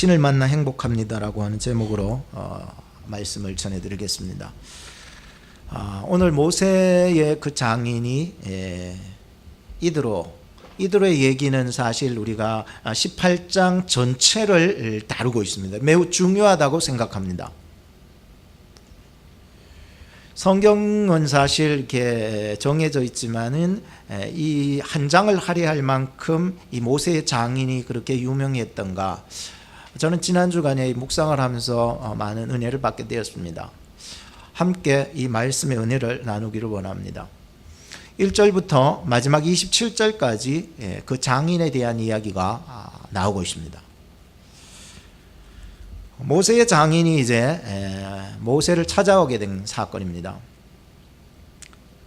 당신을 만나 행복합니다라고 하는 제목으로 말씀을 전해드리겠습니다. 오늘 모세의 그 장인이 이드로의 얘기는 사실 우리가 18장 전체를 다루고 있습니다. 매우 중요하다고 생각합니다. 성경은 사실 이렇게 정해져 있지만은 이 한 장을 할애할 만큼 이 모세의 장인이 그렇게 유명했던가, 저는 지난 주간에 묵상을 하면서 많은 은혜를 받게 되었습니다. 함께 이 말씀의 은혜를 나누기를 원합니다. 1절부터 마지막 27절까지 그 장인에 대한 이야기가 나오고 있습니다. 모세의 장인이 이제 모세를 찾아오게 된 사건입니다.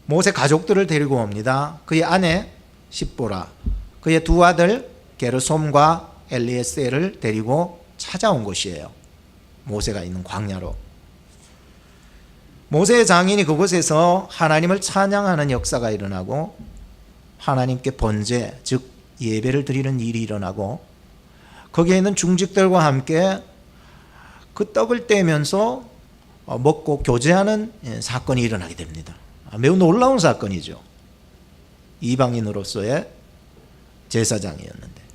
모세 가족들을 데리고 옵니다. 그의 아내 십보라, 그의 두 아들 게르솜과 엘리에셀을 데리고 찾아온 곳이에요. 모세가 있는 광야로. 모세의 장인이 그곳에서 하나님을 찬양하는 역사가 일어나고 하나님께 번제, 즉 예배를 드리는 일이 일어나고 거기에 있는 중직들과 함께 그 떡을 떼면서 먹고 교제하는 사건이 일어나게 됩니다. 매우 놀라운 사건이죠. 이방인으로서의 제사장이었는데.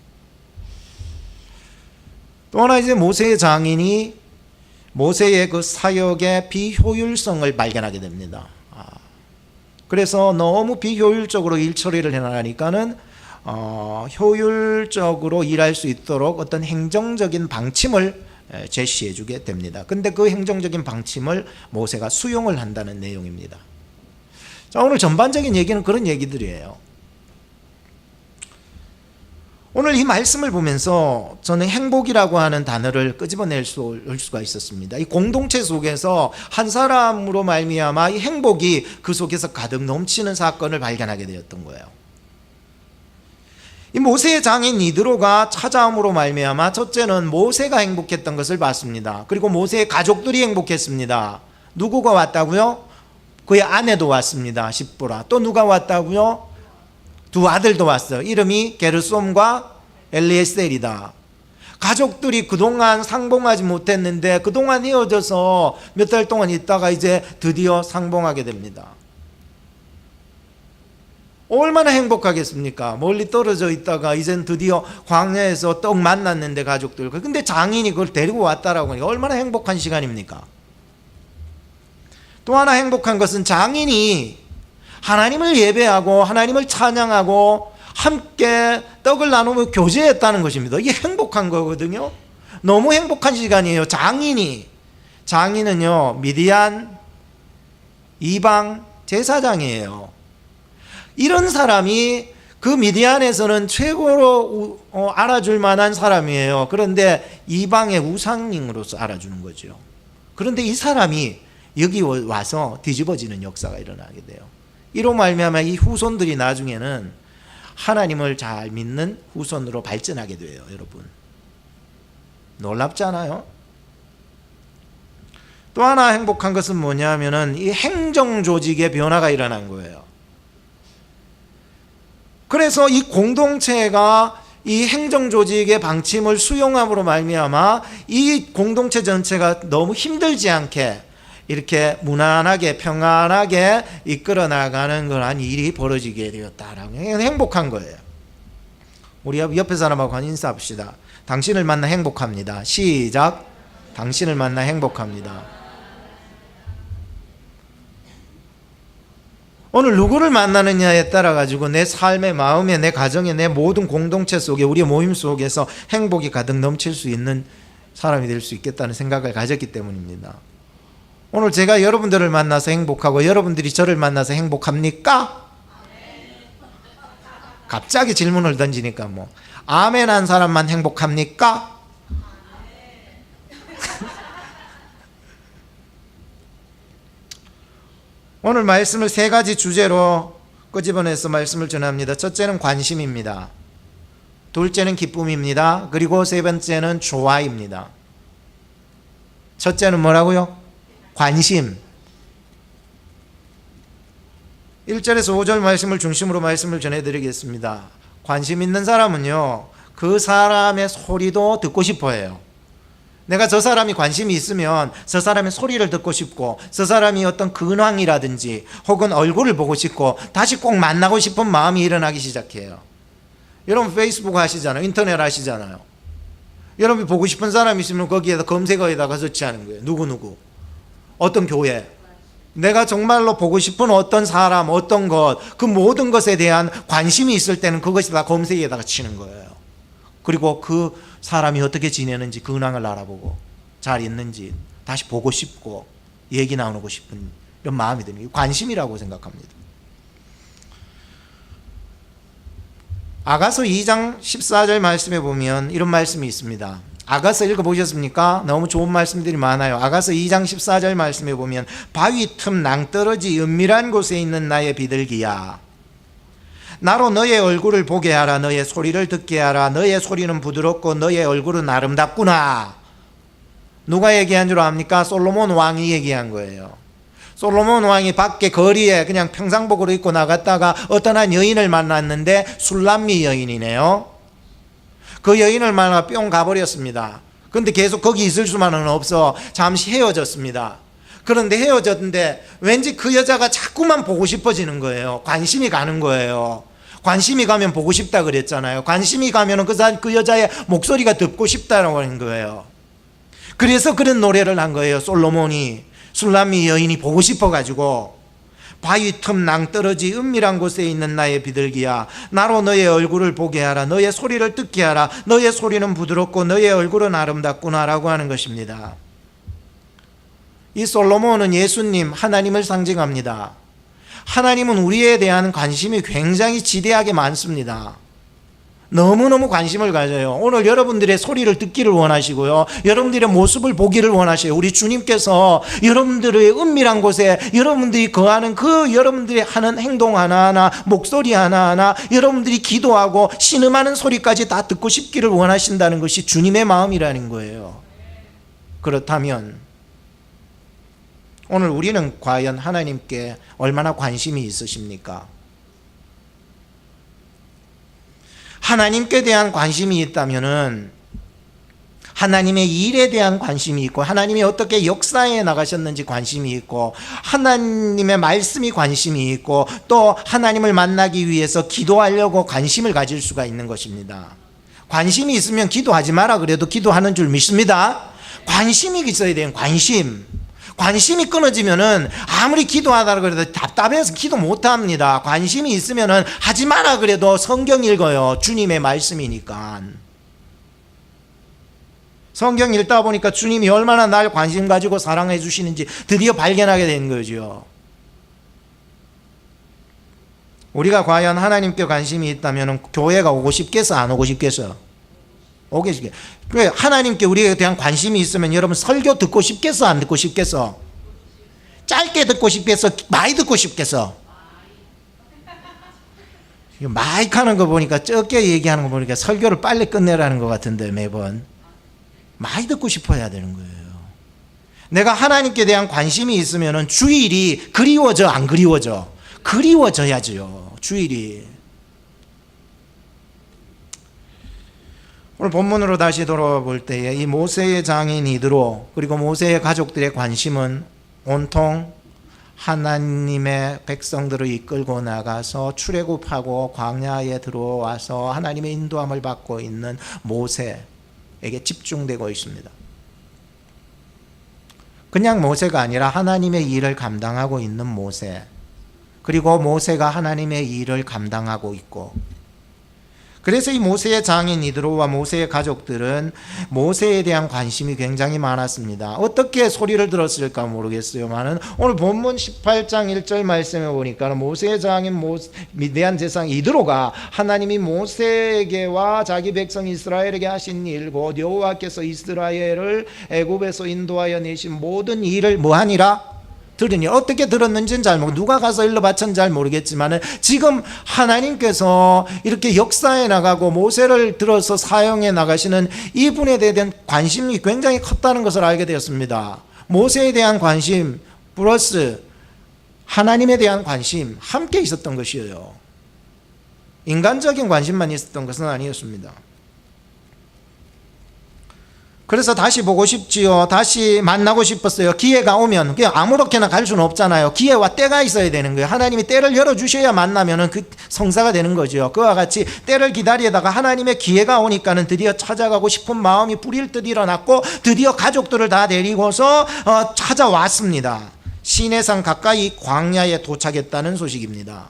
또 하나 이제 모세의 장인이 모세의 그 사역의 비효율성을 발견하게 됩니다. 그래서 너무 비효율적으로 일 처리를 해나가니까는 효율적으로 일할 수 있도록 어떤 행정적인 방침을 제시해 주게 됩니다. 근데 그 행정적인 방침을 모세가 수용을 한다는 내용입니다. 자, 오늘 전반적인 얘기는 그런 얘기들이에요. 오늘 이 말씀을 보면서 저는 행복이라고 하는 단어를 끄집어낼 수가 있었습니다. 이 공동체 속에서 한 사람으로 말미암아 이 행복이 그 속에서 가득 넘치는 사건을 발견하게 되었던 거예요. 이 모세의 장인 이드로가 찾아옴으로 말미암아 첫째는 모세가 행복했던 것을 봤습니다. 그리고 모세의 가족들이 행복했습니다. 누구가 왔다고요? 그의 아내도 왔습니다. 십보라. 또 누가 왔다고요? 두 아들도 왔어요. 이름이 게르솜과 엘리에셀이다. 가족들이 그동안 상봉하지 못했는데 그동안 헤어져서 몇 달 동안 있다가 이제 드디어 상봉하게 됩니다. 얼마나 행복하겠습니까? 멀리 떨어져 있다가 이젠 드디어 광야에서 떡 만났는데 가족들. 근데 장인이 그걸 데리고 왔다라고 하니까 얼마나 행복한 시간입니까? 또 하나 행복한 것은 장인이 하나님을 예배하고 하나님을 찬양하고 함께 떡을 나누며 교제했다는 것입니다. 이게 행복한 거거든요. 너무 행복한 시간이에요. 장인은요 미디안 이방 제사장이에요. 이런 사람이 그 미디안에서는 최고로 알아줄 만한 사람이에요. 그런데 이방의 우상님으로서 알아주는 거죠. 그런데 이 사람이 여기 와서 뒤집어지는 역사가 일어나게 돼요. 이로 말미암아 이 후손들이 나중에는 하나님을 잘 믿는 후손으로 발전하게 돼요. 여러분, 놀랍지 않아요? 또 하나 행복한 것은 뭐냐면은 이 행정 조직의 변화가 일어난 거예요. 그래서 이 공동체가 이 행정 조직의 방침을 수용함으로 말미암아 이 공동체 전체가 너무 힘들지 않게 이렇게 무난하게 평안하게 이끌어 나가는 그런 일이 벌어지게 되었다라고 행복한 거예요. 우리 옆에 사람하고 한 인사합시다. 당신을 만나 행복합니다. 시작. 당신을 만나 행복합니다. 오늘 누구를 만나느냐에 따라 가지고 내 삶의 마음에 내 가정에 내 모든 공동체 속에 우리 모임 속에서 행복이 가득 넘칠 수 있는 사람이 될 수 있겠다는 생각을 가졌기 때문입니다. 오늘 제가 여러분들을 만나서 행복하고 여러분들이 저를 만나서 행복합니까? 갑자기 질문을 던지니까 뭐 아멘 한 사람만 행복합니까? 오늘 말씀을 세 가지 주제로 끄집어내서 말씀을 전합니다. 첫째는 관심입니다. 둘째는 기쁨입니다. 그리고 세 번째는 조화입니다. 첫째는 뭐라고요? 관심. 1절에서 5절 말씀을 중심으로 말씀을 전해드리겠습니다. 관심 있는 사람은요 그 사람의 소리도 듣고 싶어 해요. 내가 저 사람이 관심이 있으면 저 사람의 소리를 듣고 싶고, 저 사람이 어떤 근황이라든지 혹은 얼굴을 보고 싶고 다시 꼭 만나고 싶은 마음이 일어나기 시작해요. 여러분 페이스북 하시잖아요. 인터넷 하시잖아요. 여러분이 보고 싶은 사람 있으면 거기에다 검색어에다가 서치하는 거예요. 누구누구, 어떤 교회, 내가 정말로 보고 싶은 어떤 사람, 어떤 것, 그 모든 것에 대한 관심이 있을 때는 그것이 다 검색에다가 치는 거예요. 그리고 그 사람이 어떻게 지내는지 근황을 알아보고 잘 있는지 다시 보고 싶고 얘기 나누고 싶은 이런 마음이 드는 게 관심이라고 생각합니다. 아가서 2장 14절 말씀에 보면 이런 말씀이 있습니다. 아가서 읽어보셨습니까? 너무 좋은 말씀들이 많아요. 아가서 2장 14절 말씀에 보면 바위 틈 낭떠러지 은밀한 곳에 있는 나의 비둘기야, 나로 너의 얼굴을 보게 하라. 너의 소리를 듣게 하라. 너의 소리는 부드럽고 너의 얼굴은 아름답구나. 누가 얘기한 줄 압니까? 솔로몬 왕이 얘기한 거예요. 솔로몬 왕이 밖에 거리에 그냥 평상복으로 입고 나갔다가 어떤 한 여인을 만났는데 술람미 여인이네요. 그 여인을 만나 뿅 가버렸습니다. 그런데 계속 거기 있을 수만은 없어 잠시 헤어졌습니다. 그런데 헤어졌는데 왠지 그 여자가 자꾸만 보고 싶어지는 거예요. 관심이 가는 거예요. 관심이 가면 보고 싶다 그랬잖아요. 관심이 가면 그 여자의 목소리가 듣고 싶다라고 하는 거예요. 그래서 그런 노래를 한 거예요. 솔로몬이, 술람미 여인이 보고 싶어가지고, 바위 틈 낭떠러지 은밀한 곳에 있는 나의 비둘기야, 나로 너의 얼굴을 보게 하라. 너의 소리를 듣게 하라. 너의 소리는 부드럽고 너의 얼굴은 아름답구나 라고 하는 것입니다. 이 솔로몬은 예수님, 하나님을 상징합니다. 하나님은 우리에 대한 관심이 굉장히 지대하게 많습니다. 너무너무 관심을 가져요. 오늘 여러분들의 소리를 듣기를 원하시고요, 여러분들의 모습을 보기를 원하셔요. 우리 주님께서 여러분들의 은밀한 곳에 여러분들이 거하는 그 여러분들이 하는 행동 하나하나, 목소리 하나하나, 여러분들이 기도하고 신음하는 소리까지 다 듣고 싶기를 원하신다는 것이 주님의 마음이라는 거예요. 그렇다면 오늘 우리는 과연 하나님께 얼마나 관심이 있으십니까? 하나님께 대한 관심이 있다면은 하나님의 일에 대한 관심이 있고, 하나님이 어떻게 역사에 나가셨는지 관심이 있고, 하나님의 말씀이 관심이 있고, 또 하나님을 만나기 위해서 기도하려고 관심을 가질 수가 있는 것입니다. 관심이 있으면 기도하지 마라 그래도 기도하는 줄 믿습니다. 관심이 있어야 돼요. 관심이 끊어지면은 아무리 기도하다 그래도 답답해서 기도 못합니다. 관심이 있으면은 하지 마라 그래도 성경 읽어요. 주님의 말씀이니까. 성경 읽다 보니까 주님이 얼마나 날 관심 가지고 사랑해 주시는지 드디어 발견하게 된 거죠. 우리가 과연 하나님께 관심이 있다면 교회가 오고 싶겠어, 안 오고 싶겠어? 오게 싶겠어. 왜? 하나님께 우리에 대한 관심이 있으면 여러분 설교 듣고 싶겠어, 안 듣고 싶겠어? 짧게 듣고 싶겠어, 많이 듣고 싶겠어? 마이크 하는 거 보니까, 적게 얘기하는 거 보니까 설교를 빨리 끝내라는 것 같은데, 매번 많이 듣고 싶어야 되는 거예요. 내가 하나님께 대한 관심이 있으면 주일이 그리워져, 안 그리워져? 그리워져야죠, 주일이. 오늘 본문으로 다시 돌아와 볼 때에 이 모세의 장인 이드로 그리고 모세의 가족들의 관심은 온통 하나님의 백성들을 이끌고 나가서 출애굽하고 광야에 들어와서 하나님의 인도함을 받고 있는 모세에게 집중되고 있습니다. 그냥 모세가 아니라 하나님의 일을 감당하고 있는 모세, 그리고 모세가 하나님의 일을 감당하고 있고, 그래서 이 모세의 장인 이드로와 모세의 가족들은 모세에 대한 관심이 굉장히 많았습니다. 어떻게 소리를 들었을까 모르겠어요만은 오늘 본문 18장 1절 말씀에 보니까 모세의 장인 미디안 제사장 이드로가 하나님이 모세에게와 자기 백성 이스라엘에게 하신 일, 곧 여호와께서 이스라엘을 애굽에서 인도하여 내신 모든 일을 뭐하니라? 들으니. 어떻게 들었는지는 잘 모르고, 누가 가서 일러바쳤는지 잘 모르겠지만 지금 하나님께서 이렇게 역사에 나가고 모세를 들어서 사용해 나가시는 이분에 대한 관심이 굉장히 컸다는 것을 알게 되었습니다. 모세에 대한 관심 플러스 하나님에 대한 관심 함께 있었던 것이에요. 인간적인 관심만 있었던 것은 아니었습니다. 그래서 다시 보고 싶지요. 다시 만나고 싶었어요. 기회가 오면. 그냥 아무렇게나 갈 수는 없잖아요. 기회와 때가 있어야 되는 거예요. 하나님이 때를 열어주셔야 만나면은 그 성사가 되는 거죠. 그와 같이 때를 기다리다가 하나님의 기회가 오니까는 드디어 찾아가고 싶은 마음이 불일 듯 일어났고 드디어 가족들을 다 데리고서 찾아왔습니다. 시내산 가까이 광야에 도착했다는 소식입니다.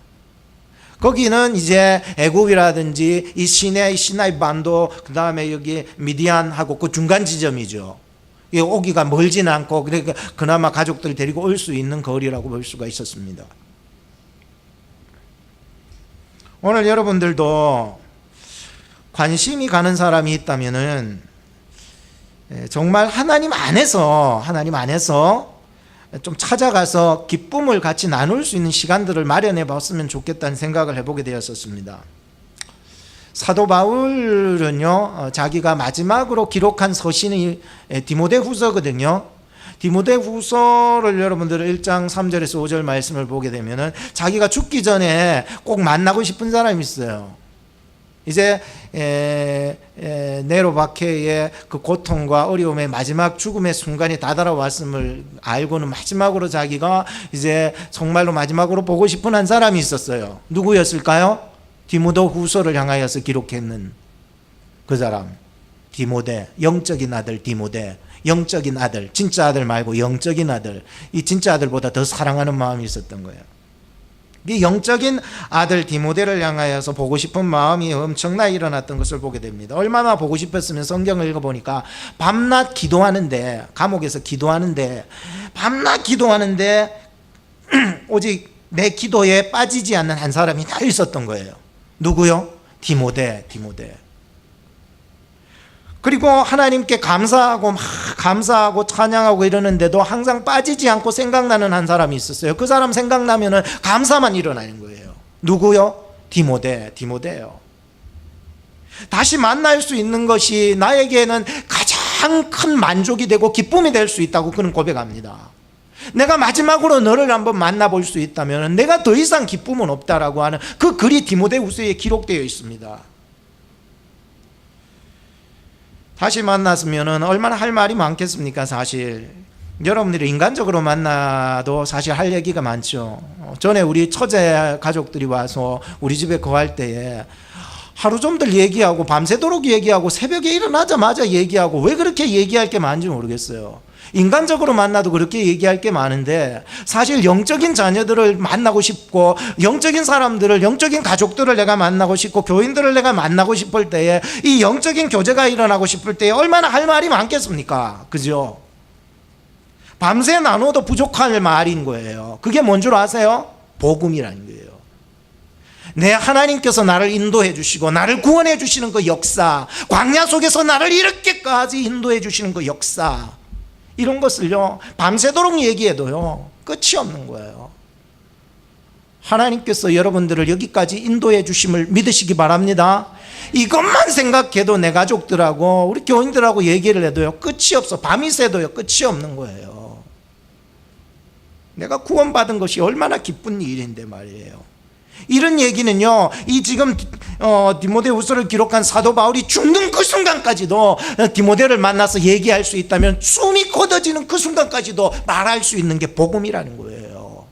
거기는 이제 애굽이라든지 이 시나이 반도, 그 다음에 여기 미디안하고 그 중간 지점이죠. 오기가 멀지는 않고 그러니까 그나마 가족들 데리고 올 수 있는 거리라고 볼 수가 있었습니다. 오늘 여러분들도 관심이 가는 사람이 있다면은 정말 하나님 안에서 좀 찾아가서 기쁨을 같이 나눌 수 있는 시간들을 마련해 봤으면 좋겠다는 생각을 해보게 되었었습니다. 사도 바울은요, 자기가 마지막으로 기록한 서신이 디모데후서거든요. 디모데후서를 여러분들 1장 3절에서 5절 말씀을 보게 되면은 자기가 죽기 전에 꼭 만나고 싶은 사람이 있어요. 이제 네로 박해의 그 고통과 어려움의 마지막 죽음의 순간이 다다라왔음을 알고는 마지막으로 자기가 이제 정말로 마지막으로 보고 싶은 한 사람이 있었어요. 누구였을까요? 디모데후서를 향하여서 기록했는 그 사람, 디모데, 영적인 아들 디모데. 영적인 아들, 진짜 아들 말고 영적인 아들, 이 진짜 아들보다 더 사랑하는 마음이 있었던 거예요. 이 영적인 아들 디모데를 향하여서 보고 싶은 마음이 엄청나게 일어났던 것을 보게 됩니다. 얼마나 보고 싶었으면 성경을 읽어보니까 밤낮 기도하는데, 감옥에서 기도하는데, 밤낮 기도하는데 오직 내 기도에 빠지지 않는 한 사람이 다 있었던 거예요. 누구요? 디모데. 그리고 하나님께 감사하고 막 감사하고 찬양하고 이러는데도 항상 빠지지 않고 생각나는 한 사람이 있었어요. 그 사람 생각나면은 감사만 일어나는 거예요. 누구요? 디모데예요. 다시 만날 수 있는 것이 나에게는 가장 큰 만족이 되고 기쁨이 될 수 있다고 그는 고백합니다. 내가 마지막으로 너를 한번 만나볼 수 있다면 내가 더 이상 기쁨은 없다라고 하는 그 글이 디모데후서에 기록되어 있습니다. 다시 만났으면 얼마나 할 말이 많겠습니까? 사실 여러분들이 인간적으로 만나도 사실 할 얘기가 많죠. 전에 우리 처제 가족들이 와서 우리 집에 거할 때에 하루 종일 얘기하고 밤새도록 얘기하고 새벽에 일어나자마자 얘기하고 왜 그렇게 얘기할 게 많은지 모르겠어요. 인간적으로 만나도 그렇게 얘기할 게 많은데 사실 영적인 자녀들을 만나고 싶고 영적인 사람들을, 영적인 가족들을 내가 만나고 싶고 교인들을 내가 만나고 싶을 때에 이 영적인 교제가 일어나고 싶을 때에 얼마나 할 말이 많겠습니까? 그죠? 밤새 나눠도 부족할 말인 거예요. 그게 뭔 줄 아세요? 복음이라는 거예요. 내 하나님께서 나를 인도해 주시고 나를 구원해 주시는 그 역사, 광야 속에서 나를 이렇게까지 인도해 주시는 그 역사, 이런 것을요 밤새도록 얘기해도요 끝이 없는 거예요. 하나님께서 여러분들을 여기까지 인도해 주심을 믿으시기 바랍니다. 이것만 생각해도 내 가족들하고 우리 교인들하고 얘기를 해도요 끝이 없어. 밤이 새도요 끝이 없는 거예요. 내가 구원받은 것이 얼마나 기쁜 일인데 말이에요. 이런 얘기는요, 이 지금 디모데후서를 기록한 사도 바울이 죽는 그 순간까지도 디모데를 만나서 얘기할 수 있다면 숨이 거둬지는 그 순간까지도 말할 수 있는 게 복음이라는 거예요.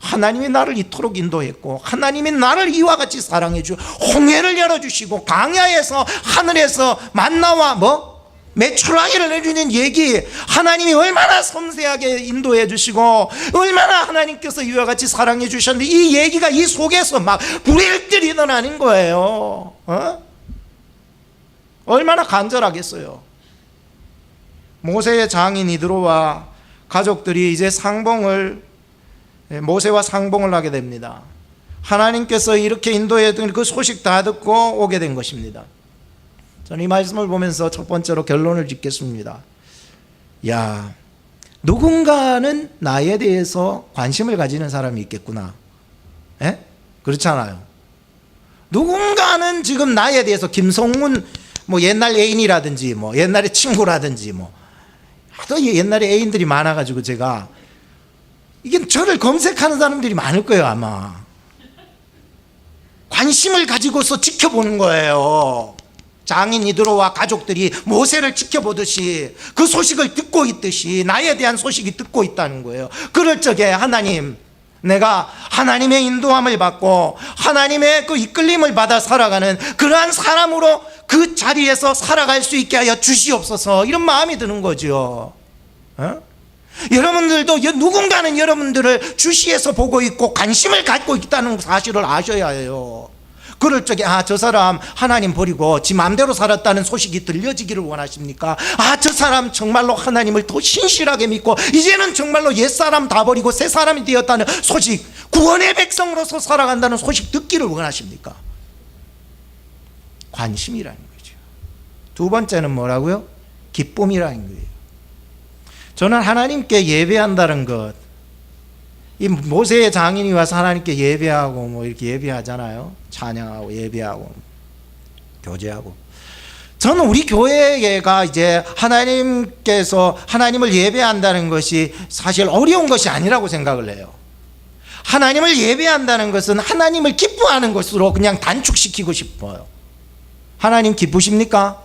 하나님이 나를 이토록 인도했고 하나님이 나를 이와 같이 사랑해 주, 홍해를 열어주시고 광야에서 하늘에서 만나와 메추라기를 해주는 얘기, 하나님이 얼마나 섬세하게 인도해 주시고 얼마나 하나님께서 이와 같이 사랑해 주셨는데 이 얘기가 이 속에서 막 불일들이 일어나는 거예요. 얼마나 간절하겠어요. 모세의 장인 이드로와 가족들이 이제 모세와 상봉을 하게 됩니다. 하나님께서 이렇게 인도했던 그 소식 다 듣고 오게 된 것입니다. 저는 이 말씀을 보면서 첫 번째로 결론을 짓겠습니다. 야, 누군가는 나에 대해서 관심을 가지는 사람이 있겠구나. 그렇잖아요. 누군가는 지금 나에 대해서 김성문 옛날 애인이라든지 옛날에 친구라든지 하도 옛날에 애인들이 많아가지고 제가 이게 저를 검색하는 사람들이 많을 거예요 아마. 관심을 가지고서 지켜보는 거예요. 장인 이드로와 가족들이 모세를 지켜보듯이 그 소식을 듣고 있듯이 나에 대한 소식이 듣고 있다는 거예요. 그럴 적에 하나님, 내가 하나님의 인도함을 받고 하나님의 그 이끌림을 받아 살아가는 그러한 사람으로 그 자리에서 살아갈 수 있게 하여 주시옵소서, 이런 마음이 드는 거죠. 여러분들도 누군가는 여러분들을 주시에서 보고 있고 관심을 갖고 있다는 사실을 아셔야 해요. 그럴 적에 저 사람 하나님 버리고 지 마음대로 살았다는 소식이 들려지기를 원하십니까? 저 사람 정말로 하나님을 더 신실하게 믿고 이제는 정말로 옛사람 다 버리고 새 사람이 되었다는 소식, 구원의 백성으로서 살아간다는 소식 듣기를 원하십니까? 관심이라는 거죠. 두 번째는 뭐라고요? 기쁨이라는 거예요. 저는 하나님께 예배한다는 것, 이 모세의 장인이 와서 하나님께 예배하고 뭐 이렇게 예배하잖아요. 찬양하고 예배하고 교제하고. 저는 우리 교회가 이제 하나님께서 하나님을 예배한다는 것이 사실 어려운 것이 아니라고 생각을 해요. 하나님을 예배한다는 것은 하나님을 기뻐하는 것으로 그냥 단축시키고 싶어요. 하나님 기쁘십니까?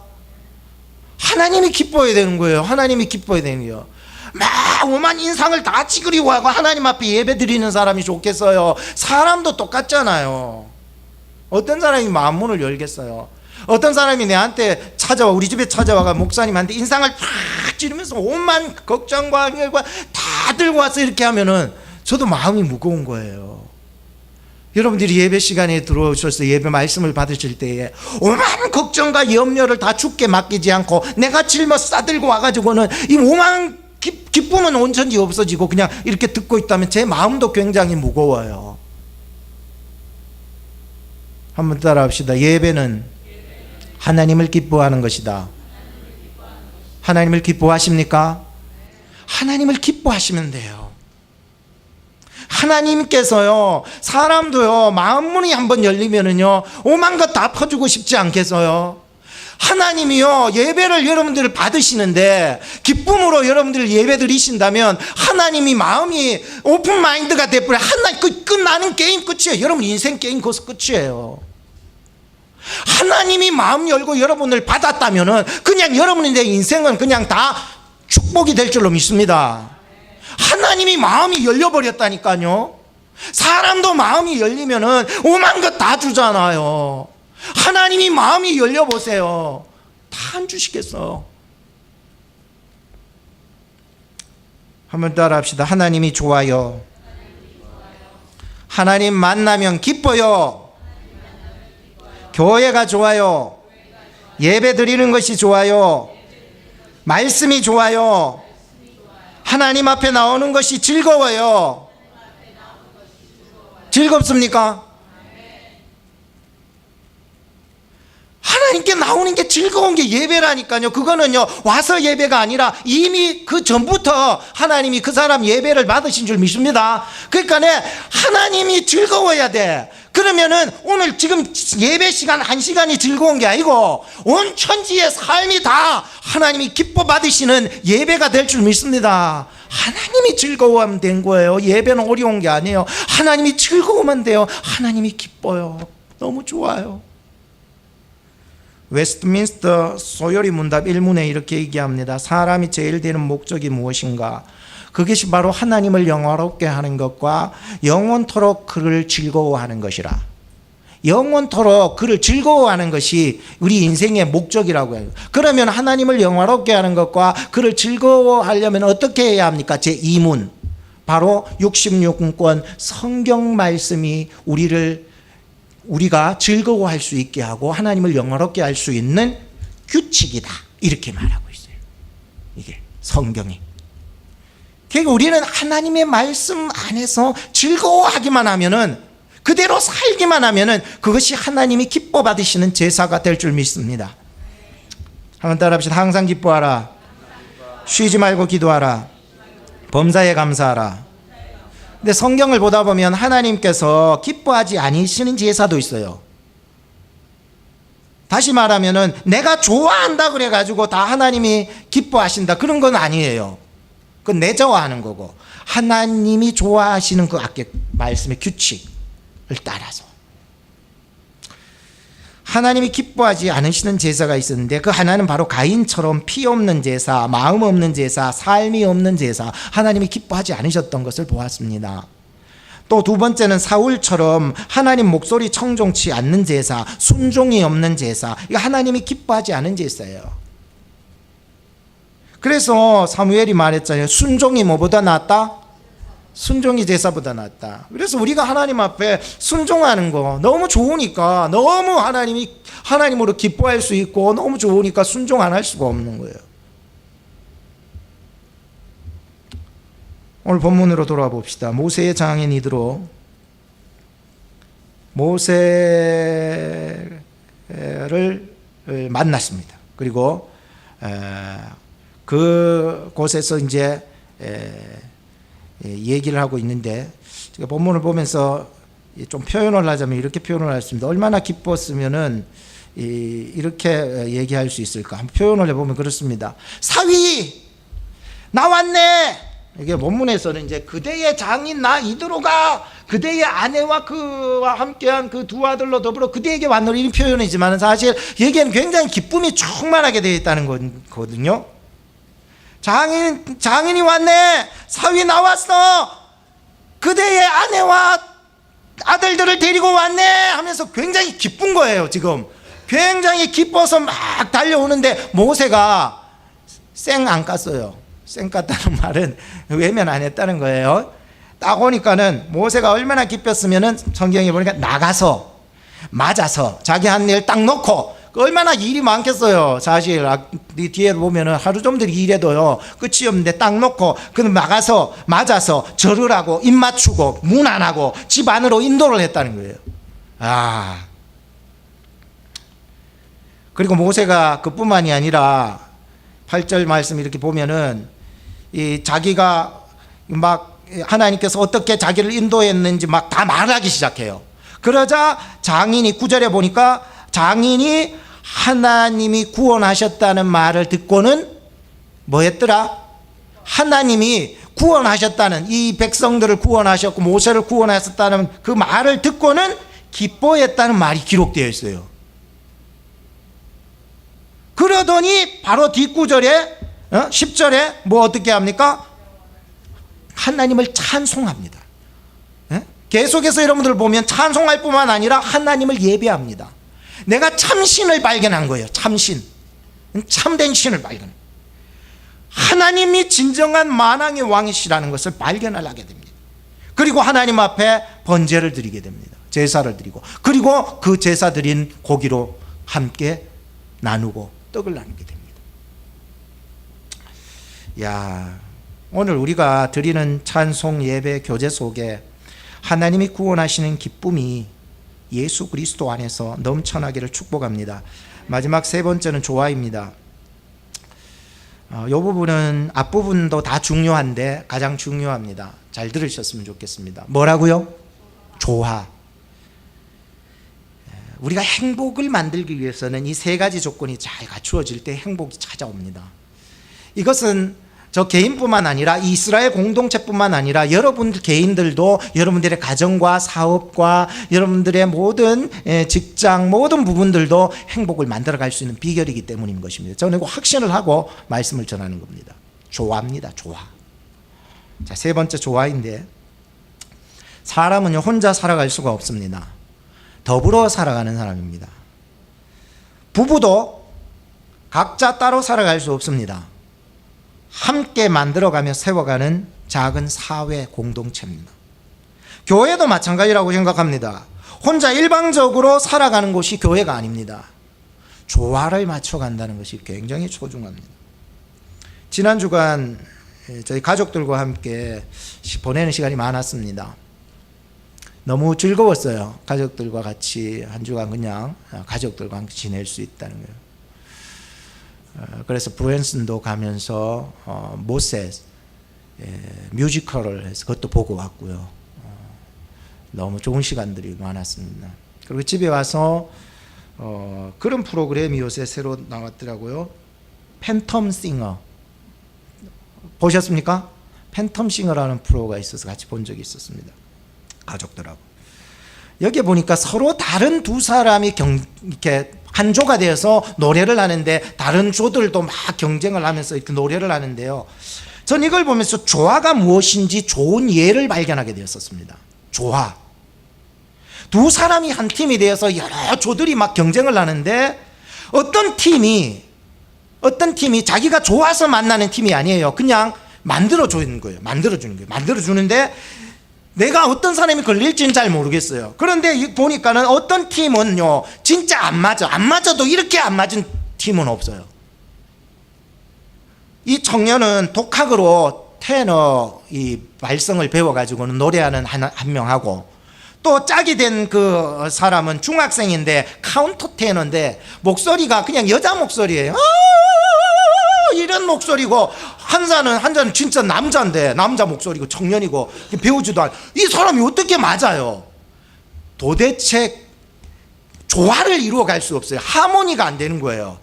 하나님이 기뻐야 되는 거예요. 하나님이 기뻐야 되는 거예요. 막 오만 인상을 다 찌그리고 하고 하나님 앞에 예배 드리는 사람이 좋겠어요? 사람도 똑같잖아요. 어떤 사람이 마음 문을 열겠어요? 어떤 사람이 내한테 찾아와, 우리 집에 찾아와가 목사님한테 인상을 팍 찌르면서 오만 걱정과 결과 다 들고 와서 이렇게 하면은 저도 마음이 무거운 거예요. 여러분들이 예배 시간에 들어오셔서 예배 말씀을 받으실 때에 오만 걱정과 염려를 다 주께 맡기지 않고 내가 짊어 싸들고 와가지고는 이 오만 기쁨은 온전히 없어지고 그냥 이렇게 듣고 있다면 제 마음도 굉장히 무거워요. 한번 따라합시다. 예배는 하나님을 기뻐하는 것이다. 하나님을 기뻐하십니까? 하나님을 기뻐하시면 돼요. 하나님께서요, 사람도요, 마음문이 한번 열리면은요, 오만 것 다 퍼주고 싶지 않겠어요? 하나님이요, 예배를 여러분들 받으시는데 기쁨으로 여러분들 예배 드리신다면 하나님이 마음이 오픈 마인드가 돼버려. 나는 게임 끝이에요. 여러분 인생 게임 거기서 끝이에요. 하나님이 마음 열고 여러분을 받았다면은 그냥 여러분의 인생은 그냥 다 축복이 될 줄로 믿습니다. 하나님이 마음이 열려버렸다니까요. 사람도 마음이 열리면은 오만 것 다 주잖아요. 하나님이 마음이 열려보세요. 다 안 주시겠어. 한번 따라 합시다. 하나님이 좋아요. 하나님 만나면 기뻐요. 교회가 좋아요. 예배 드리는 것이 좋아요. 말씀이 좋아요. 하나님 앞에 나오는 것이 즐거워요. 즐겁습니까? 하나님께 나오는 게 즐거운 게 예배라니까요. 그거는요, 와서 예배가 아니라 이미 그 전부터 하나님이 그 사람 예배를 받으신 줄 믿습니다. 그러니까 하나님이 즐거워야 돼. 그러면은 오늘 지금 예배 시간 1시간이 즐거운 게 아니고 온 천지의 삶이 다 하나님이 기뻐 받으시는 예배가 될 줄 믿습니다. 하나님이 즐거워하면 된 거예요. 예배는 어려운 게 아니에요. 하나님이 즐거우면 돼요. 하나님이 기뻐요. 너무 좋아요. 웨스트민스터 소요리 문답 1문에 이렇게 얘기합니다. 사람이 제일 되는 목적이 무엇인가? 그것이 바로 하나님을 영화롭게 하는 것과 영원토록 그를 즐거워하는 것이라. 영원토록 그를 즐거워하는 것이 우리 인생의 목적이라고 해요. 그러면 하나님을 영화롭게 하는 것과 그를 즐거워하려면 어떻게 해야 합니까? 제2문, 바로 66권 성경 말씀이 우리가 즐거워할 수 있게 하고 하나님을 영화롭게 할 수 있는 규칙이다, 이렇게 말하고 있어요. 이게 성경이. 그러니까 우리는 하나님의 말씀 안에서 즐거워하기만 하면은, 그대로 살기만 하면은 그것이 하나님이 기뻐 받으시는 제사가 될 줄 믿습니다. 한번 따라합시다. 항상 기뻐하라. 쉬지 말고 기도하라. 범사에 감사하라. 근데 성경을 보다 보면 하나님께서 기뻐하지 아니시는 제사도 있어요. 다시 말하면은 내가 좋아한다 그래가지고 다 하나님이 기뻐하신다, 그런 건 아니에요. 그건 내 좋아하는 거고, 하나님이 좋아하시는 그 아까 말씀의 규칙을 따라서. 하나님이 기뻐하지 않으시는 제사가 있었는데 그 하나는 바로 가인처럼 피 없는 제사, 마음 없는 제사, 삶이 없는 제사, 하나님이 기뻐하지 않으셨던 것을 보았습니다. 또 두 번째는 사울처럼 하나님 목소리 청종치 않는 제사, 순종이 없는 제사, 이거 하나님이 기뻐하지 않은 제사예요. 그래서 사무엘이 말했잖아요. 순종이 뭐보다 낫다? 순종이 제사보다 낫다. 그래서 우리가 하나님 앞에 순종하는 거 너무 좋으니까, 너무 하나님으로 기뻐할 수 있고 너무 좋으니까 순종 안 할 수가 없는 거예요. 오늘 본문으로 돌아와 봅시다. 모세의 장인 이드로, 모세를 만났습니다. 그리고 그곳에서 이제 얘기를 하고 있는데, 제가 본문을 보면서 좀 표현을 하자면 이렇게 표현을 했습니다. 얼마나 기뻤으면은 이렇게 얘기할 수 있을까? 한번 표현을 해보면 그렇습니다. 사위 나왔네. 이게 본문에서는 이제 그대의 장인 나 이드로가 그대의 아내와 그와 함께한 그 두 아들로 더불어 그대에게 왔노니, 이 표현이지만 사실 여기에는 굉장히 기쁨이 충만하게 되어 있다는 거거든요. 장인이 왔네. 사위 나왔어. 그대의 아내와 아들들을 데리고 왔네 하면서 굉장히 기쁜 거예요. 지금 굉장히 기뻐서 막 달려오는데 모세가 쌩 안 깠어요. 쌩 깠다는 말은 외면 안 했다는 거예요. 딱 오니까는 모세가 얼마나 기뻤으면은 성경에 보니까 나가서 맞아서 자기 한 일 딱 놓고, 얼마나 일이 많겠어요. 사실 뒤에 보면은 하루 종일 일해도요 끝이 없는데 딱 놓고 그는 나가서 맞아서 절을 하고 입 맞추고 문 안 하고 집 안으로 인도를 했다는 거예요. 그리고 모세가 그뿐만이 아니라 8절 말씀 이렇게 보면은 자기가 막 하나님께서 어떻게 자기를 인도했는지 막 다 말하기 시작해요. 그러자 장인이 9절에 보니까 장인이 하나님이 구원하셨다는 말을 듣고는 뭐 했더라? 하나님이 구원하셨다는, 이 백성들을 구원하셨고 모세를 구원하셨다는 그 말을 듣고는 기뻐했다는 말이 기록되어 있어요. 그러더니 바로 뒷구절에 10절에 뭐 어떻게 합니까? 하나님을 찬송합니다. 계속해서 여러분들 보면 찬송할 뿐만 아니라 하나님을 예배합니다. 내가 참신을 발견한 거예요. 참신, 참된 신을 발견. 하나님이 진정한 만왕의 왕이시라는 것을 발견을 하게 됩니다. 그리고 하나님 앞에 번제를 드리게 됩니다. 제사를 드리고, 그리고 그 제사 드린 고기로 함께 나누고 떡을 나누게 됩니다. 오늘 우리가 드리는 찬송 예배 교제 속에 하나님이 구원하시는 기쁨이 예수 그리스도 안에서 넘쳐나기를 축복합니다. 마지막 세 번째는 조화입니다. 이 부분은 앞부분도 다 중요한데 가장 중요합니다. 잘 들으셨으면 좋겠습니다. 뭐라고요? 조화. 우리가 행복을 만들기 위해서는 이 세 가지 조건이 잘 갖추어질 때 행복이 찾아옵니다. 이것은 저 개인뿐만 아니라 이스라엘 공동체뿐만 아니라 여러분들 개인들도 여러분들의 가정과 사업과 여러분들의 모든 직장 모든 부분들도 행복을 만들어갈 수 있는 비결이기 때문인 것입니다. 저는 이거 확신을 하고 말씀을 전하는 겁니다. 조화입니다. 조화. 자, 세 번째 조화인데, 사람은요 혼자 살아갈 수가 없습니다. 더불어 살아가는 사람입니다. 부부도 각자 따로 살아갈 수 없습니다. 함께 만들어가며 세워가는 작은 사회 공동체입니다. 교회도 마찬가지라고 생각합니다. 혼자 일방적으로 살아가는 곳이 교회가 아닙니다. 조화를 맞춰간다는 것이 굉장히 소중합니다. 지난 주간 저희 가족들과 함께 보내는 시간이 많았습니다. 너무 즐거웠어요. 가족들과 같이 한 주간 그냥 가족들과 함께 지낼 수 있다는 거예요. 그래서 브랜슨도 가면서 모세스 뮤지컬을 해서 그것도 보고 왔고요. 너무 좋은 시간들이 많았습니다. 그리고 집에 와서 그런 프로그램이 요새 새로 나왔더라고요. 팬텀 싱어 보셨습니까? 팬텀 싱어라는 프로가 있어서 같이 본 적이 있었습니다. 가족들하고. 여기 보니까 서로 다른 두 사람이 이렇게 한 조가 되어서 노래를 하는데 다른 조들도 막 경쟁을 하면서 이렇게 노래를 하는데요. 전 이걸 보면서 조화가 무엇인지 좋은 예를 발견하게 되었었습니다. 조화. 두 사람이 한 팀이 되어서 여러 조들이 막 경쟁을 하는데 어떤 팀이 자기가 좋아서 만나는 팀이 아니에요. 그냥 만들어주는 거예요. 만들어주는데 내가 어떤 사람이 걸릴지는 잘 모르겠어요. 그런데 보니까는 어떤 팀은요, 진짜 안 맞아도 이렇게 안 맞은 팀은 없어요. 이 청년은 독학으로 테너 이 발성을 배워가지고는 노래하는 한 명하고, 또 짝이 된 그 사람은 중학생인데 카운터 테너인데 목소리가 그냥 여자 목소리예요. 이런 목소리고, 한 자는 진짜 남자인데 남자 목소리고 청년이고 배우지도 않아. 이 사람이 어떻게 맞아요? 도대체 조화를 이루어갈 수 없어요. 하모니가 안 되는 거예요.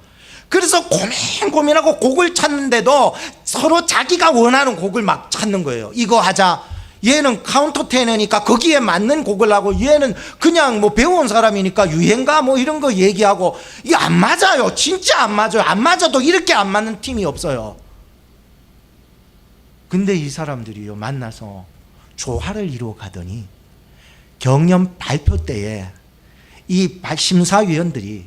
그래서 고민하고 곡을 찾는데도 서로 자기가 원하는 곡을 막 찾는 거예요. 이거 하자. 얘는 카운터 테너니까 거기에 맞는 곡을 하고, 얘는 그냥 뭐 배운 사람이니까 유행가 뭐 이런 거 얘기하고. 이게 안 맞아요. 진짜 안 맞아요. 안 맞아도 이렇게 안 맞는 팀이 없어요. 근데 이 사람들이요, 만나서 조화를 이루어 가더니 경연 발표 때에 이 심사위원들이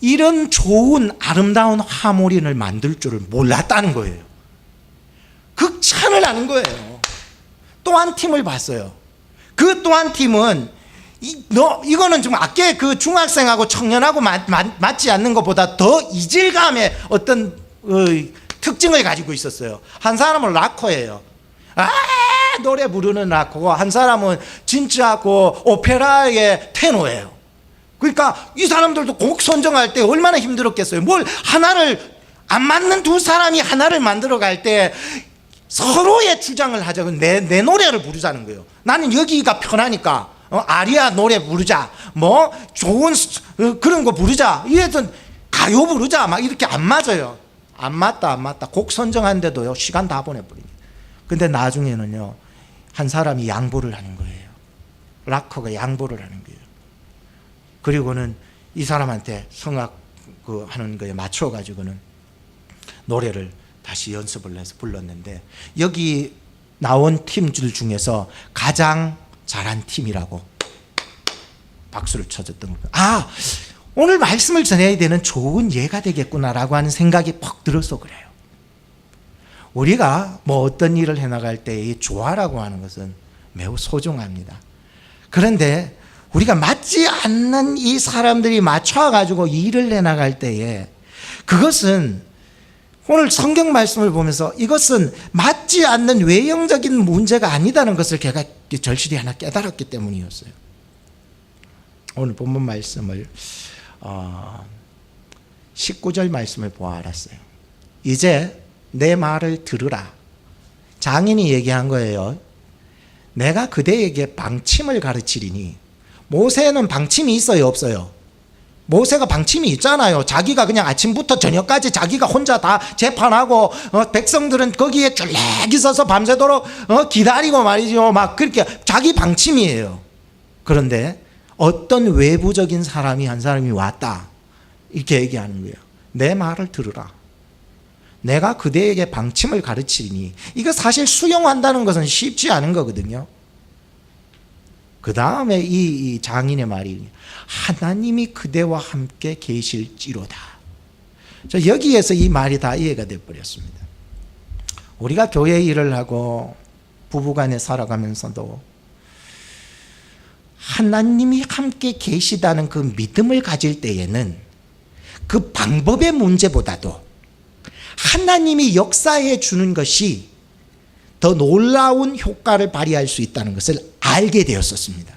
이런 좋은 아름다운 하모니를 만들 줄을 몰랐다는 거예요. 극찬을 하는 거예요. 또 한 팀을 봤어요. 그 또 한 팀은 이거는 좀 아까 그 중학생하고 청년하고 맞지 않는 것보다 더 이질감의 어떤 특징을 가지고 있었어요. 한 사람은 락커예요. 노래 부르는 락커고, 한 사람은 진짜 그 오페라의 테너예요. 그러니까 이 사람들도 곡 선정할 때 얼마나 힘들었겠어요. 뭘 하나를, 안 맞는 두 사람이 하나를 만들어 갈 때 서로의 주장을 하자고, 내 노래를 부르자는 거예요. 나는 여기가 편하니까 아리아 노래 부르자, 뭐 좋은 그런 거 부르자, 이래서 가요 부르자, 막 이렇게 안 맞아요. 안 맞다. 곡 선정하는데도요, 시간 다 보내버립니다. 근데 나중에는요, 한 사람이 양보를 하는 거예요. 락커가 양보를 하는 거예요. 그리고는 이 사람한테 성악 하는 거에 맞춰가지고는 노래를 다시 연습을 해서 불렀는데, 여기 나온 팀들 중에서 가장 잘한 팀이라고 박수를 쳐줬던 거예요. 오늘 말씀을 전해야 되는 좋은 예가 되겠구나라고 하는 생각이 퍽 들어서 그래요. 우리가 뭐 어떤 일을 해나갈 때 이 조화라고 하는 것은 매우 소중합니다. 그런데 우리가 맞지 않는 이 사람들이 맞춰가지고 일을 해나갈 때에, 그것은 오늘 성경 말씀을 보면서 이것은 맞지 않는 외형적인 문제가 아니다는 것을 제가 절실히 하나 깨달았기 때문이었어요. 오늘 본문 말씀을 19절 말씀을 보아 알았어요. 이제 내 말을 들으라. 장인이 얘기한 거예요. 내가 그대에게 방침을 가르치리니. 모세는 방침이 있어요, 없어요? 모세가 방침이 있잖아요. 자기가 그냥 아침부터 저녁까지 자기가 혼자 다 재판하고, 백성들은 거기에 쫄래기 서서 밤새도록 기다리고 말이죠. 막 그렇게 자기 방침이에요. 그런데 어떤 외부적인 사람이, 한 사람이 왔다, 이렇게 얘기하는 거예요. 내 말을 들으라. 내가 그대에게 방침을 가르치리니. 이거 사실 수용한다는 것은 쉽지 않은 거거든요. 그 다음에 이 장인의 말이, 하나님이 그대와 함께 계실지로다. 여기에서 이 말이 다 이해가 되어버렸습니다. 우리가 교회 일을 하고 부부간에 살아가면서도 하나님이 함께 계시다는 그 믿음을 가질 때에는 그 방법의 문제보다도 하나님이 역사해 주는 것이 더 놀라운 효과를 발휘할 수 있다는 것을 알게 되었었습니다.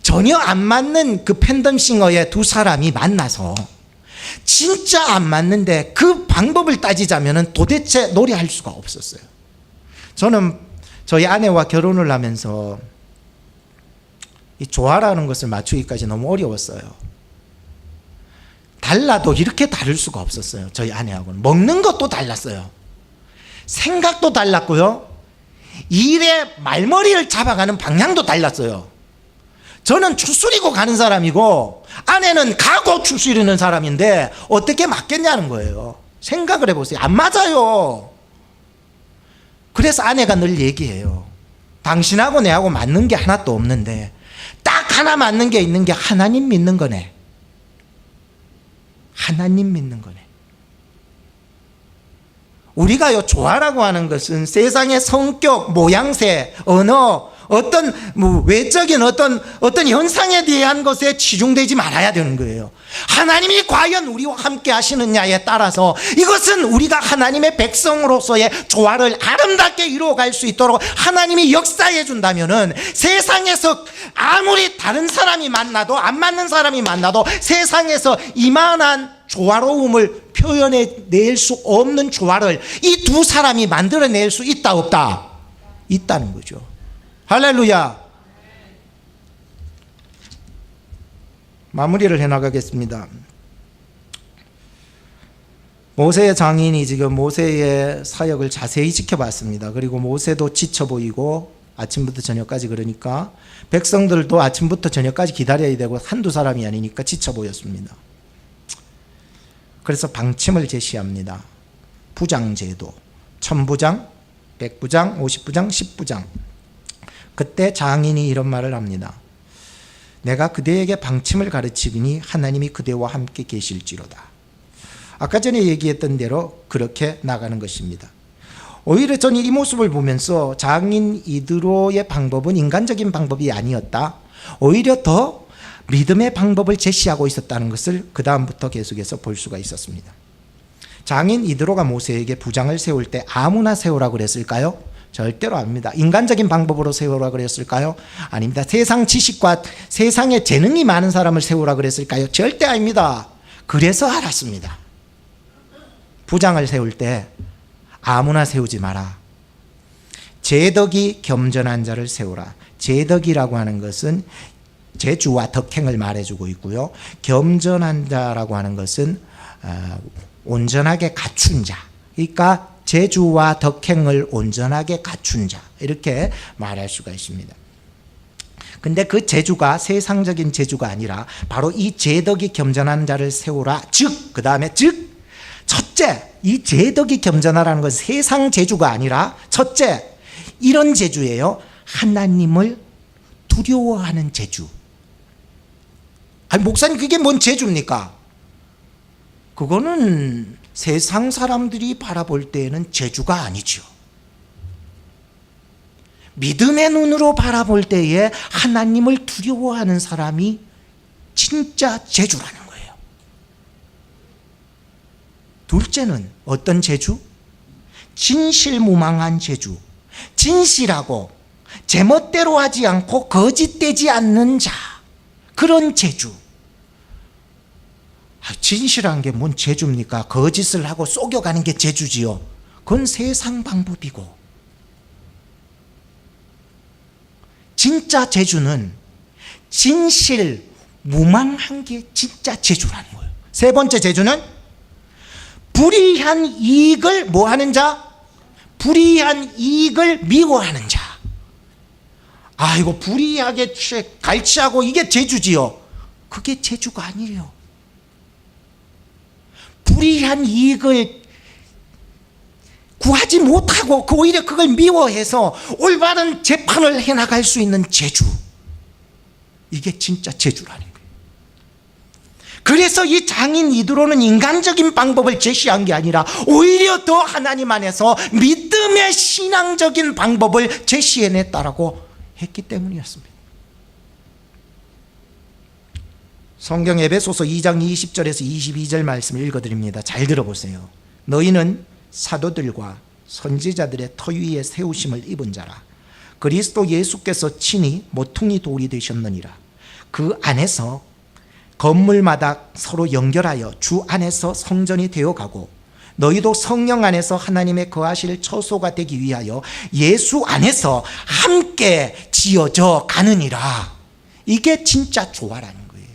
전혀 안 맞는 그 팬덤싱어의 두 사람이 만나서 진짜 안 맞는데 그 방법을 따지자면 도대체 노래할 수가 없었어요. 저는 저희 아내와 결혼을 하면서 이 조화라는 것을 맞추기까지 너무 어려웠어요. 달라도 이렇게 다를 수가 없었어요. 저희 아내하고는 먹는 것도 달랐어요. 생각도 달랐고요, 일의 말머리를 잡아가는 방향도 달랐어요. 저는 추스리고 가는 사람이고 아내는 가고 추스리는 사람인데 어떻게 맞겠냐는 거예요. 생각을 해보세요. 안 맞아요. 그래서 아내가 늘 얘기해요. 당신하고 내하고 맞는 게 하나도 없는데 딱 하나 맞는 게 있는 게 하나님 믿는 거네. 하나님 믿는 거네. 우리가요, 조화라고 하는 것은 세상의 성격, 모양새, 언어, 어떤 외적인 어떤 현상에 대한 것에 치중되지 말아야 되는 거예요. 하나님이 과연 우리와 함께 하시느냐에 따라서 이것은 우리가 하나님의 백성으로서의 조화를 아름답게 이루어갈 수 있도록 하나님이 역사해 준다면은 세상에서 아무리 다른 사람이 만나도 안 맞는 사람이 만나도 세상에서 이만한 조화로움을 표현해낼 수 없는 조화를 이 두 사람이 만들어낼 수 있다 없다? 있다는 거죠. 할렐루야. 마무리를 해나가겠습니다. 모세의 장인이 지금 모세의 사역을 자세히 지켜봤습니다. 그리고 모세도 지쳐 보이고 아침부터 저녁까지, 그러니까 백성들도 아침부터 저녁까지 기다려야 되고 한두 사람이 아니니까 지쳐 보였습니다. 그래서 방침을 제시합니다. 부장제도, 1000부장, 100부장, 50부장, 10부장. 그때 장인이 이런 말을 합니다. 내가 그대에게 방침을 가르치니 하나님이 그대와 함께 계실지로다. 아까 전에 얘기했던 대로 그렇게 나가는 것입니다. 오히려 저는 이 모습을 보면서 장인 이드로의 방법은 인간적인 방법이 아니었다. 오히려 더 믿음의 방법을 제시하고 있었다는 것을 그 다음부터 계속해서 볼 수가 있었습니다. 장인 이드로가 모세에게 부장을 세울 때 아무나 세우라고 그랬을까요? 절대로 아닙니다. 인간적인 방법으로 세우라고 그랬을까요? 아닙니다. 세상 지식과 세상에 재능이 많은 사람을 세우라고 그랬을까요? 절대 아닙니다. 그래서 알았습니다. 부장을 세울 때 아무나 세우지 마라. 제덕이 겸전한 자를 세우라. 제덕이라고 하는 것은 재주와 덕행을 말해주고 있고요. 겸전한 자라고 하는 것은 온전하게 갖춘 자. 그러니까 재주와 덕행을 온전하게 갖춘 자, 이렇게 말할 수가 있습니다. 근데 그 재주가 세상적인 재주가 아니라 바로 이 제덕이 겸전한 자를 세우라. 즉, 그 다음에 첫째, 이 제덕이 겸전하라는 것은 세상 재주가 아니라 첫째, 이런 재주예요. 하나님을 두려워하는 재주. 아니, 목사님, 그게 뭔 재주입니까? 그거는 세상 사람들이 바라볼 때에는 재주가 아니죠. 믿음의 눈으로 바라볼 때에 하나님을 두려워하는 사람이 진짜 재주라는 거예요. 둘째는 어떤 재주? 진실무망한 재주. 진실하고 제멋대로 하지 않고 거짓되지 않는 자. 그런 재주. 진실한 게 뭔 재주입니까? 거짓을 하고 속여가는 게 재주지요. 그건 세상 방법이고, 진짜 재주는 진실 무망한 게 진짜 재주라는 거예요. 세 번째 재주는 불의한 이익을 뭐하는 자? 불의한 이익을 미워하는 자. 이거 불의하게 갈취하고 이게 재주지요. 그게 재주가 아니에요. 불의한 이익을 구하지 못하고 오히려 그걸 미워해서 올바른 재판을 해나갈 수 있는 재주. 이게 진짜 재주라는 거예요. 그래서 이 장인 이드로는 인간적인 방법을 제시한 게 아니라 오히려 더 하나님 안에서 믿음의 신앙적인 방법을 제시해냈다라고 했기 때문이었습니다. 성경 에베소서 2장 20절에서 22절 말씀을 읽어드립니다. 잘 들어보세요. 너희는 사도들과 선지자들의 터 위에 세우심을 입은 자라. 그리스도 예수께서 친히 모퉁이 돌이 되셨느니라. 그 안에서 건물마다 서로 연결하여 주 안에서 성전이 되어가고 너희도 성령 안에서 하나님의 거하실 처소가 되기 위하여 예수 안에서 함께 지어져 가느니라. 이게 진짜 조화라는 거예요.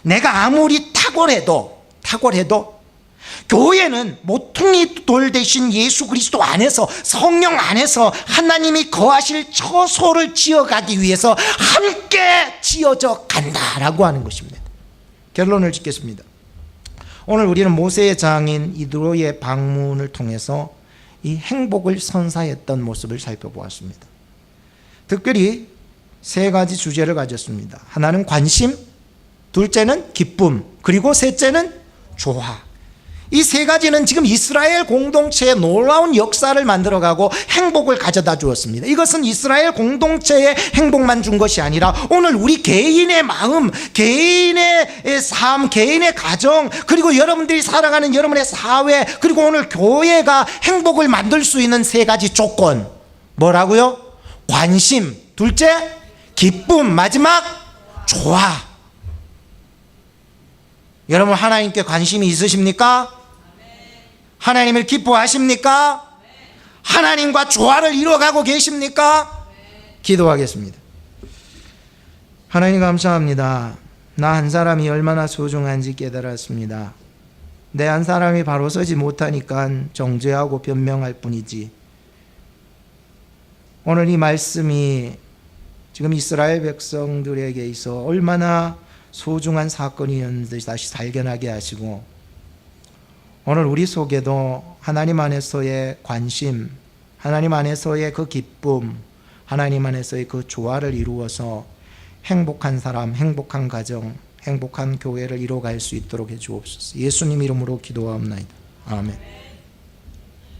내가 아무리 탁월해도 교회는 모퉁이 돌 대신 예수 그리스도 안에서, 성령 안에서 하나님이 거하실 처소를 지어가기 위해서 함께 지어져 간다라고 하는 것입니다. 결론을 짓겠습니다. 오늘 우리는 모세의 장인 이드로의 방문을 통해서 이 행복을 선사했던 모습을 살펴보았습니다. 특별히 세 가지 주제를 가졌습니다. 하나는 관심, 둘째는 기쁨, 그리고 셋째는 조화. 이 세 가지는 지금 이스라엘 공동체의 놀라운 역사를 만들어가고 행복을 가져다 주었습니다. 이것은 이스라엘 공동체의 행복만 준 것이 아니라 오늘 우리 개인의 마음, 개인의 삶, 개인의 가정, 그리고 여러분들이 살아가는 여러분의 사회, 그리고 오늘 교회가 행복을 만들 수 있는 세 가지 조건. 뭐라고요? 관심, 둘째 기쁨, 마지막 조화. 여러분 하나님께 관심이 있으십니까? 하나님을 기뻐하십니까? 하나님과 조화를 이루어가고 계십니까? 기도하겠습니다. 하나님 감사합니다. 나 한 사람이 얼마나 소중한지 깨달았습니다. 내 한 사람이 바로 서지 못하니까 정죄하고 변명할 뿐이지, 오늘 이 말씀이 지금 이스라엘 백성들에게 있어 얼마나 소중한 사건이었는지 다시 발견하게 하시고, 오늘 우리 속에도 하나님 안에서의 관심, 하나님 안에서의 그 기쁨, 하나님 안에서의 그 조화를 이루어서 행복한 사람, 행복한 가정, 행복한 교회를 이루어갈 수 있도록 해주옵소서. 예수님 이름으로 기도하옵나이다. 아멘.